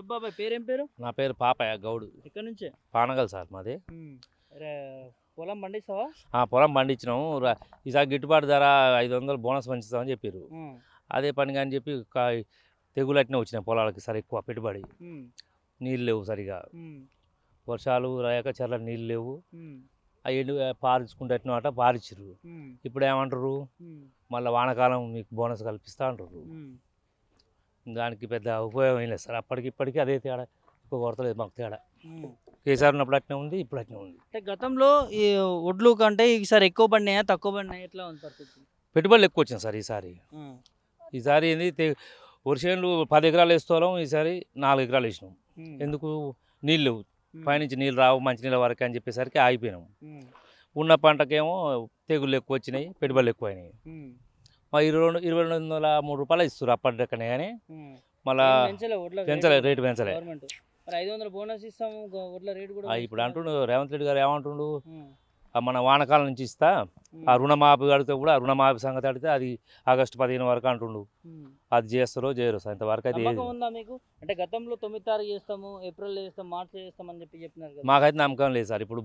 చెప్పు బాబాయ్, పేరేం పేరు? నా పేరు పాపయ్య గౌడు. ఎక్కడి నుంచే? పానగల్ సార్ మాది. పొలం పండిస్తావా? పొలం పండించినాము. ఈసారి గిట్టుబాటు ధర 500 బోనస్ పంచిస్తామని చెప్పారు. అదే పనిగా అని చెప్పి తెగులు అట్నే వచ్చినాయి పొలాలకి. సరే ఎక్కువ పెట్టుబడి, నీళ్ళు లేవు సరిగా, వర్షాలు రాయక చెర్ల నీళ్ళు లేవు. అవి ఎండు పారించుకుంటే పారిచ్చిర్రు. ఇప్పుడు ఏమంటారు, మళ్ళీ వానాకాలం మీకు బోనస్ కల్పిస్తా అంటారు. దానికి పెద్ద ఉపయోగం ఏం లేదు సార్. అప్పటికిప్పటికీ అదే తేడా, ఎక్కువ కొడతలేదు మాకు తేడా. కేసీఆర్ ఉన్నప్పుడు అట్నే ఉంది, ఇప్పుడు అట్నే ఉంది. అంటే గతంలో ఈ ఒడ్లు కంటే ఈసారి ఎక్కువ పడినాయా తక్కువ పడినాయా, ఎట్లా ఉంది పరిస్థితి? పెట్టుబడులు ఎక్కువ వచ్చింది సార్ ఈసారి ఏంది, వర్షాలు 10 ఎకరాలు వేసుకోవడం, ఈసారి 4 ఎకరాలు వేసినాం. ఎందుకు, నీళ్ళు లేవు, పైనుంచి నీళ్ళు రావు మంచినీళ్ళ వరకు అని చెప్పేసరికి ఆగిపోయినాం. ఉన్న పంటకేమో తెగుళ్ళు ఎక్కువ వచ్చినాయి, పెట్టుబడులు ఎక్కువ అయినాయి. మా 2203 రూపాయలు ఇస్తారు అప్పటికనే, కానీ మళ్ళీ పెంచలే, రేటు పెంచలే. 500 బోనస్ ఇస్తాము, ఒడ్ల రేటు కూడా ఇప్పుడు అంటుండు రేవంత్ రెడ్డి గారు, ఏమంటుండు, మన వానకాలం నుంచి ఇస్తా, ఆ రుణమాఫీ అడిగితే కూడా రుణమాఫీ సంగతి అడిగితే అది ఆగస్టు 15 వరకు అంటుండు. అది చేస్తారో చేయరు ఇంతవరకు అయితే ఉందా మీకు? అంటే గతంలో 9 తారీఖు చేస్తాము, ఏప్రిల్ చేస్తాం, మార్చి చేస్తాం అని చెప్పినారు. మాకైతే నమ్మకం లేదు సార్. ఇప్పుడు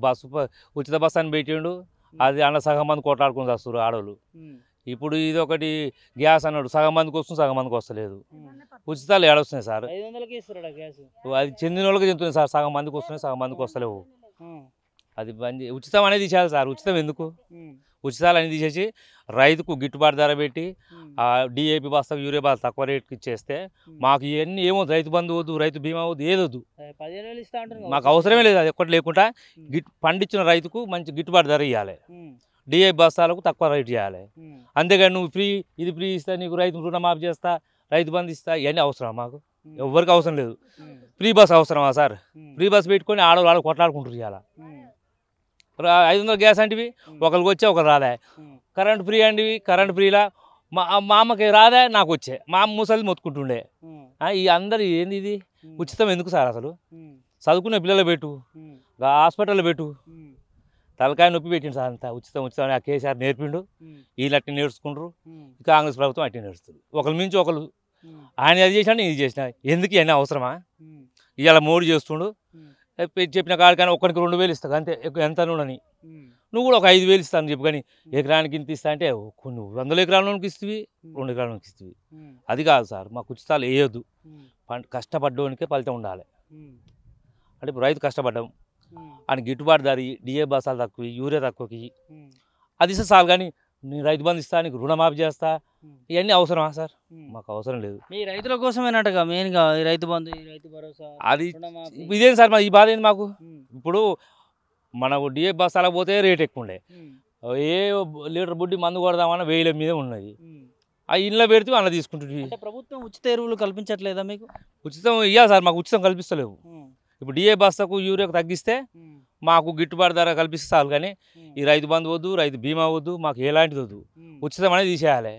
ఉచిత బస్సు అని పెట్టిండు, అది అన్న సగం మంది కొట్లాడుకుని వస్తారు ఆడవాళ్ళు. ఇప్పుడు ఇది ఒకటి గ్యాస్ అన్నాడు, సగం మందికి వస్తుంది, సగం మందికి వస్తలేదు. ఉచితాలు ఏడొస్తున్నాయి సార్, 500కి ఇస్తారా గ్యాస్? అది చెందిన వాళ్ళకి చెందుతుంది సార్. సగం మందికి వస్తున్నాయి, సగం మందికి వస్తలేవు. అది బంద్, ఉచితం అనేది తీసేయాలి సార్. ఉచితం ఎందుకు, ఉచితాలు అనేది తీసేసి రైతుకు గిట్టుబాటు ధర పెట్టి ఆ డిఏపి బస్తాకు యూరియా బస్తా తక్కువ రేటుకి ఇచ్చేస్తే మాకు ఇవన్నీ ఏమవుతుంది, రైతు బంధు వద్దు, రైతు బీమా వద్దు, ఏదొద్దు, మాకు అవసరమే లేదు. అది ఒక్కటి లేకుండా పండించిన రైతుకు మంచి గిట్టుబాటు ధర ఇవ్వాలి, డిఏపి బస్తాలకు తక్కువ రేటు చేయాలి. అంతేగాని నువ్వు ఇది ఫ్రీ ఇస్తా, నీకు రైతు రుణమాఫీ చేస్తా, రైతు బంధు ఇస్తా, ఇవన్నీ అవసరం మాకు? ఎవరికి అవసరం లేదు. ఫ్రీ బస్ అవసరమా సార్? ఫ్రీ బస్ పెట్టుకొని ఆడవాళ్ళు కొట్లాడుకుంటారు. ఇవాళ 500 గ్యాస్ అంటివి, ఒకరికి వచ్చే ఒకరు రాదా. కరెంట్ ఫ్రీ అంటివి, కరెంట్ ఫ్రీలా మా అమ్మకి రాదా, నాకు వచ్చే. మా అమ్మ ముసలి మొత్తుకుంటుండే. ఈ అందరు ఏంది ఇది, ఉచితం ఎందుకు సార్? అసలు చదువుకునే పిల్లలు పెట్టు, హాస్పిటల్లో పెట్టు, తలకాయ నొప్పి పెట్టిండు సార్. అంతా ఉచితం ఉచితం ఆ కేసీఆర్ నేర్పిండు. వీళ్ళు అట్టి నేర్చుకుంటారు, కాంగ్రెస్ ప్రభుత్వం అట్టి నేర్చుతుంది. ఒకరి మించి ఒకరు, ఆయన అది చేసినా నేను ఇది చేసిన. ఎందుకు ఇవన్నీ అవసరమా? ఇవాళ మోడీ చేస్తుండు, చెప్పిన కాడికైనా ఒక్కరికి 2000 ఇస్తా అంతే, ఎంత నూనెని. నువ్వు కూడా ఒక 5000 ఇస్తాను చెప్పు, కానీ ఎకరానికి ఇంత ఇస్తా అంటే కొన్ని 100 ఎకరాలకి ఇస్తుంది, 2 ఎకరాలకి ఇస్తుంది. అది కాదు సార్, మాకు ఉచితాలు వేయొద్దు. కష్టపడ్డోనికే ఫలితం ఉండాలి. అంటే ఇప్పుడు రైతు కష్టపడ్డాం అని గిట్టుబాటు ధర, డిఏ బస్తాలు తక్కువ, యూరియా తక్కువకి అది ఇస్తే చాలు. కానీ నేను రైతు బంధు ఇస్తా, నీకు రుణమాఫీ చేస్తా, ఇవన్నీ అవసరమా సార్? మాకు అవసరం లేదు. మీ రైతుల కోసమేనటగా మెయిన్గా రైతు బంధు, రైతు భరోసా, అది ఇదేం సార్ ఈ బాధ ఏంది మాకు? ఇప్పుడు మన డిఏ బస్తాలకు పోతే రేట్ ఎక్కువ ఉండే, ఏ లీటర్ బుడ్డి మందు కొడదామన్నా 1000 మీద ఉన్నది. ఆ ఇంట్లో పెడితే అలా తీసుకుంటుంది. ప్రభుత్వం ఉచిత ఎరువులు కల్పించట్లేదా మీకు? ఉచితం ఇవ్వాలి సార్, మాకు ఉచితం కల్పిస్తలేవు. ఇప్పుడు డిఏ బస్తాకు యూరియాకు తగ్గిస్తే మాకు గిట్టుబాటు ధర కల్పిస్తే చాలు. కానీ ఈ రైతు బంధు వద్దు, రైతు బీమా వద్దు, మాకు ఎలాంటిది వద్దు. ఉచితం అనేది తీసేయాలి,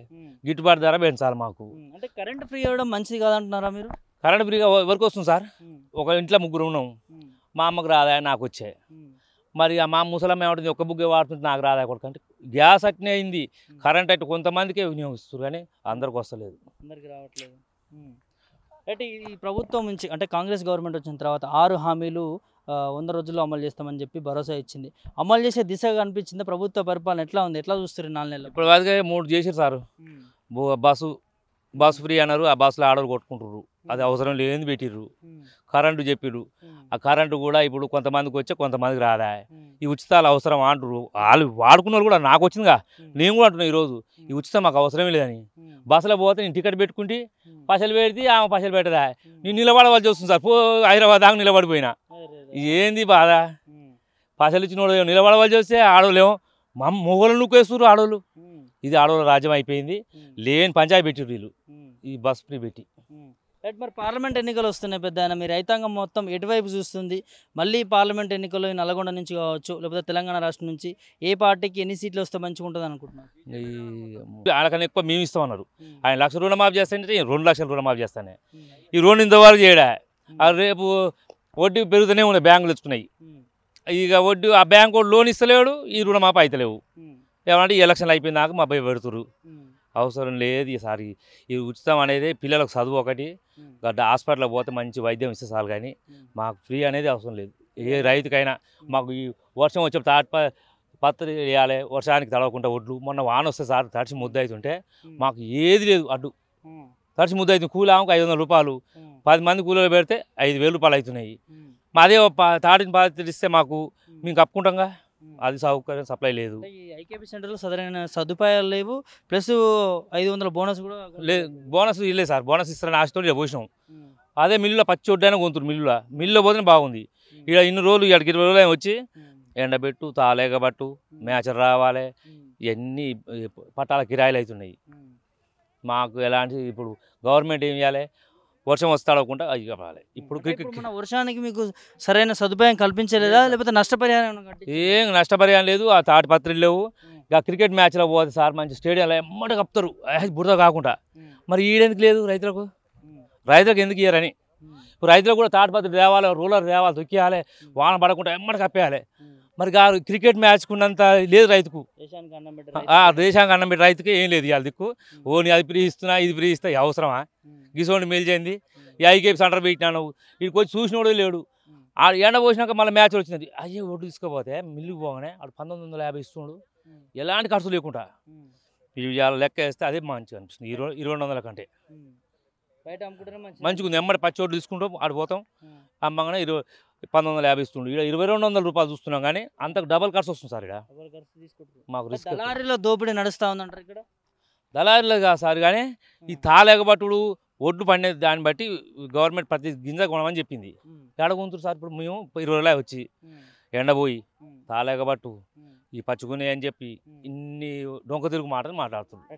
గిట్టుబాటు ధర పెంచాలి మాకు. అంటే కరెంట్ ఫ్రీ అవ్వడం మంచిది కాదంటున్నారా మీరు? కరెంట్ ఫ్రీగా ఎవరికి వస్తుంది సార్? ఒక ఇంట్లో 3 ఉన్నాం, మా అమ్మకు రాదా, నాకు వచ్చాయి. మరి మా ముసలమ్మ ఏమంటుంది, ఒక్క బుగ్గే వాడుతుంటే నాకు రాదా కొడుకు అంటే. గ్యాస్ అట్నే అయింది, కరెంట్ అట్టు కొంతమందికే వినియోగిస్తారు, కానీ అందరికి వస్తలేదు, అందరికి రావట్లేదు. అంటే ఈ ప్రభుత్వం నుంచి, అంటే కాంగ్రెస్ గవర్నమెంట్ వచ్చిన తర్వాత 6 హామీలు 100 రోజుల్లో అమలు చేస్తామని చెప్పి భరోసా ఇచ్చింది. అమలు చేసే దిశగా అనిపించింది. ప్రభుత్వ పరిపాలన ఎట్లా ఉంది, ఎట్లా చూస్తారు 4 నెలలు? ఇప్పుడు వాటికే 3 చేసారు సార్. బస్సు ఫ్రీ అన్నారు, ఆ బస్సులో ఆడవాళ్ళు కొట్టుకుంటారు, అది అవసరం లేని పెట్టిర్రు. కరెంటు చెప్పిర్రు, ఆ కరెంటు కూడా ఇప్పుడు కొంతమందికి వచ్చే కొంతమందికి రాదా. ఈ ఉచితాలు అవసరం అంటారు, వాళ్ళు వాడుకున్న వాళ్ళు కూడా. నాకు వచ్చిందిగా, నేను కూడా అంటున్నా ఈరోజు, ఈ ఉచితం మాకు అవసరమే లేదని. బస్సులో పోతే నేను టికెట్ పెట్టుకుంటే పైసలు పెడితే ఆమె పైసలు పెట్టదా, నేను నిలబడవలసి వస్తుంది సార్. హైదరాబాద్ దాకా నిలబడిపోయినా, ఏంది బాధ? పైసలు ఇచ్చిన వాళ్ళు నిలబడవలసి వస్తే ఆడవాళ్ళేమో మొగలు నూకేస్తున్నారు ఆడవాళ్ళు. ఇది ఆడవాళ్ళ రాజ్యం అయిపోయింది. లేని పంచాయతీ పెట్టిర్రు వీళ్ళు ఈ బస్ ఫ్రీ పెట్టి. మరి పార్లమెంట్ ఎన్నికలు వస్తున్నాయి పెద్ద ఆయన, మీ రైతాంగం మొత్తం ఎటువైపు చూస్తుంది? మళ్ళీ పార్లమెంట్ ఎన్నికల్లో నల్గొండ నుంచి కావచ్చు, లేకపోతే తెలంగాణ రాష్ట్రం నుంచి ఏ పార్టీకి ఎన్ని సీట్లు వస్తే మంచిగా ఉంటుంది అనుకుంటున్నారు? ఆయనకన్నా ఎక్కువ మేము ఇస్తామన్నారు. ఆయన 1 లక్ష రుణమాఫీ చేస్తానంటే 2 లక్షల రుణమాఫీ చేస్తానే. ఈ 2 ఇంతవరకు చేయడా. రేపు వడ్డీ పెరుగుతూనే ఉన్నాయి, బ్యాంకులు తెచ్చుకున్నాయి. ఇక వడ్డీ ఆ బ్యాంకు లోన్ ఇస్తలేడు, ఈ రుణమాఫీ అవుతలేవు. ఏమంటే ఎలక్షన్లు అయిపోయినాక మా భయ పెడుతురు. అవసరం లేదు ఈసారి. ఈ ఉచితం అనేది పిల్లలకు చదువు ఒకటి, గడ్డ హాస్పిటల్కి పోతే మంచి వైద్యం ఇస్తే చాలు. కానీ మాకు ఫ్రీ అనేది అవసరం లేదు. ఏ రైతుకైనా మాకు ఈ వర్షం వచ్చే పత్రి వేయాలి, వర్షానికి తడవకుండా ఒడ్లు. మొన్న వాన వస్తే సార్ తడిచి ముద్ద అవుతుంటే మాకు ఏది లేదు అడ్డు. తడిచి ముద్ద అవుతుంది. కూలి ఆమెకు 500 రూపాయలు, 10 మంది కూలీలు పెడితే 5,000 రూపాయలు అవుతున్నాయి. అదే తాటిని పత్రి ఇస్తే మాకు మేము కప్పుకుంటాంగా, అది సౌకర్యం సప్లై లేదు. ఈ ఐకేపీ సెంటర్లో సరైన సదుపాయాలు లేవు, ప్లస్ 500 బోనస్ కూడా లేదు. బోనస్ ఇవ్వలేదు సార్. బోనస్ ఇస్తారని ఆశతో ఇలా పోసినాం. అదే మిల్లులో పచ్చి ఒడ్డైనా కొంతురు మిల్లులో పోతేనే బాగుంది. ఇక్కడ ఇన్ని రోజులు ఇక్కడికి 20 రోజులు వచ్చి ఎండబెట్టు, తాలేగబట్టు, మేచర్ రావాలి, ఇవన్నీ పట్టాల కిరాయిలు అవుతున్నాయి. మాకు ఎలాంటి ఇప్పుడు గవర్నమెంట్ ఏం చేయాలి, వర్షం వస్తాడకుండా అవి కావాలి. ఇప్పుడు మన వర్షానికి మీకు సరైన సదుపాయం కల్పించలేదా, లేకపోతే నష్టపరిహారం ఏం నష్టపరిహారం లేదు. ఆ తాటి పత్రులు లేవు. ఇక క్రికెట్ మ్యాచ్లో పోతే సార్ మంచి స్టేడియంలో ఎమ్మట కప్తారు బురద కాకుండా. మరి ఈడెందుకు లేదు రైతులకు ఎందుకు ఇయ్యారని. ఇప్పుడు రైతులకు కూడా తాటిపత్రి తేవాలి, రూలర్ తేవాలి, తొక్కియాలి, వాన పడకుండా ఎమ్మట కప్పేయాలి. మరి క్రికెట్ మ్యాచ్కు ఉన్నంత లేదు రైతుకు. దేశానికి అన్నం పెట్టి రైతుకి ఏం లేదు ఇవాళ దిక్కు. ఓని అది ఫ్రీ ఇస్తున్నా, ఇది ఫ్రీ ఇస్తా, అవసరమా? గిసోని మేల్చేయింది. ఈ ఐకేపీ సెంటర్ పెట్టినాను, వీడికి వచ్చి చూసినోడు లేడు. ఆ ఎండ పోసినాక మళ్ళీ మ్యాచ్ వచ్చినది. అయ్యే ఒడ్డు తీసుకుపోతే మిల్లుకు పోగానే అక్కడ 1950 ఇస్తున్నాడు, ఎలాంటి ఖర్చు లేకుండా. ఇవాళ లెక్క వేస్తే అదే మంచిగా అనిపిస్తుంది 200 కంటే. మంచిగా ఉంది. ఎమ్మడి పచ్చి ఒడ్డు తీసుకుంటాం, ఆడిపోతాం, అమ్మగానే 1950 ఇస్తుండు. ఇక్కడ 2,200 రూపాయలు చూస్తున్నాం. కానీ అంతకు డబల్ ఖర్చు వస్తుంది సార్. ఇక్కడ మాకు రిస్క్. దళారీలో దోపిడీ నడుస్తూ ఉందంటారు ఇక్కడ. దళారీలో కాదు సార్, కానీ ఈ తాలేగబట్టుడు ఒడ్డు పండే దాన్ని బట్టి గవర్నమెంట్ ప్రతి గింజ కొనమని చెప్పింది. ఎడగొంతురు సార్. ఇప్పుడు మేము 20 రోజులే వచ్చి ఎండబోయి తాలేగబట్టు ఈ పచ్చుకునే అని చెప్పి ఇన్ని డొంక తిరుగు మాటలు మాట్లాడుతున్నాం.